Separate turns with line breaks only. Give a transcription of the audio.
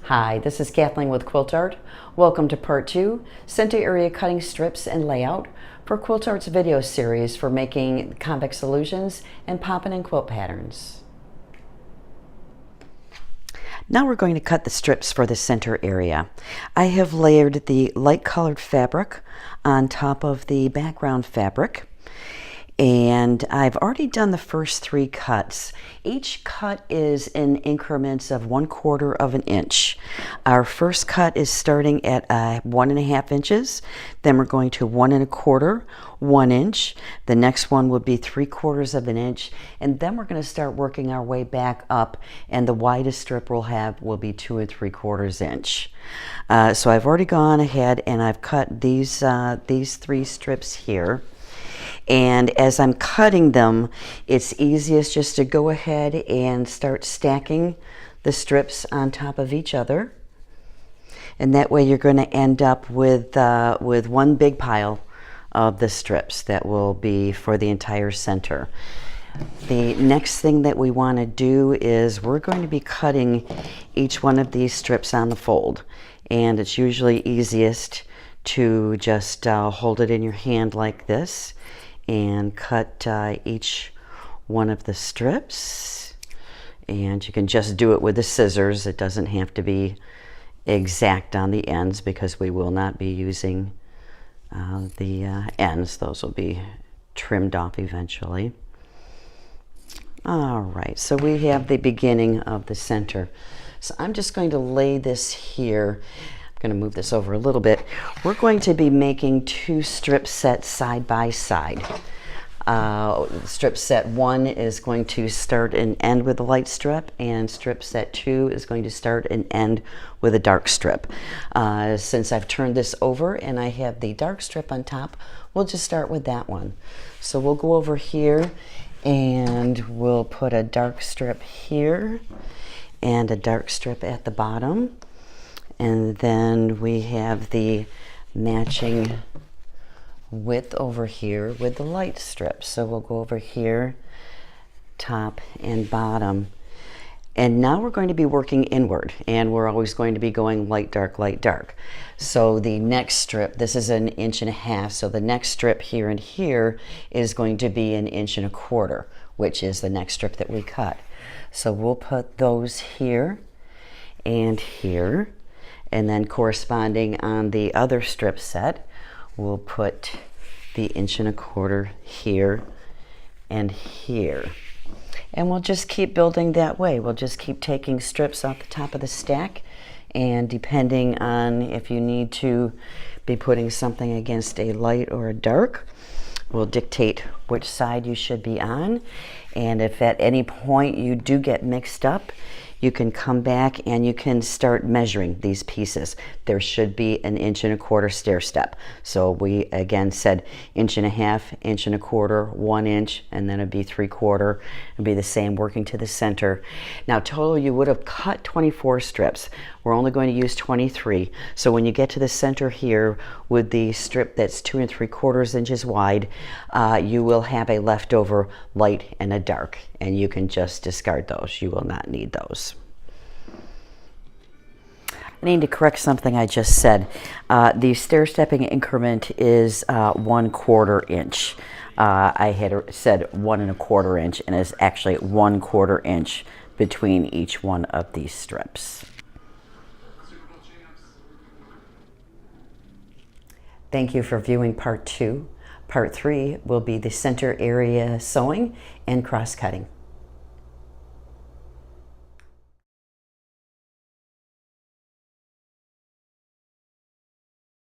Hi, this is Kathleen with KwiltArt. Welcome to part 2, center area cutting strips and layout for KwiltArt's video series for making convex illusions and poppin and quilt patterns. Now we're going to cut the strips for the center area. I have layered the light colored fabric on top of the background fabric. And I've already done the first 3 cuts. Each cut is in increments of 1/4 of an inch. Our first cut is starting at 1.5 inches. Then we're going to 1 1/4, 1 inch. The next one will be 3/4 of an inch. And then we're going to start working our way back up. And the widest strip we'll have will be 2 3/4 inch. So I've already gone ahead and I've cut these 3 strips here. And as I'm cutting them, it's easiest just to go ahead and start stacking the strips on top of each other. And that way you're going to end up with one big pile of the strips that will be for the entire center. The next thing that we want to do is we're going to be cutting each one of these strips on the fold. And it's usually easiest to just hold it in your hand like this and cut each one of the strips. And you can just do it with the scissors. It doesn't have to be exact on the ends because we will not be using the ends. Those will be trimmed off eventually. All right, so we have the beginning of the center. So I'm just going to lay this here. I'm going to move this over a little bit. We're going to be making 2 strip sets side by side. Strip set 1 is going to start and end with a light strip, and strip set 2 is going to start and end with a dark strip. Since I've turned this over and I have the dark strip on top, we'll just start with that one. So we'll go over here and we'll put a dark strip here and a dark strip at the bottom. And then we have the matching width over here with the light strip. So we'll go over here, top and bottom. And now we're going to be working inward, and we're always going to be going light, dark, light, dark. So the next strip, this is 1.5 inches, so the next strip here and here is going to be 1 1/4 inches, which is the next strip that we cut. So we'll put those here and here. And then corresponding on the other strip set, we'll put the 1.25 inches here and here. And we'll just keep building that way. We'll just keep taking strips off the top of the stack, and depending on if you need to be putting something against a light or a dark, will dictate which side you should be on. And if at any point you do get mixed up, you can come back and you can start measuring these pieces. There should be 1 1/4 inch stair step. So we again said 1.5 inches, 1.25 inches, 1 inch, and then it'd be 3/4. It'd be the same working to the center. Now total you would have cut 24 strips. We're only going to use 23. So when you get to the center here with the strip that's 2 3/4 inches wide, you will have a leftover light and a dark, and you can just discard those. You will not need those. I need to correct something I just said. The stair-stepping increment is 1/4 inch. I had said 1 1/4 inch, and it's actually 1/4 inch between each one of these strips. Thank you for viewing part 2. Part 3 will be the center area sewing and cross-cutting.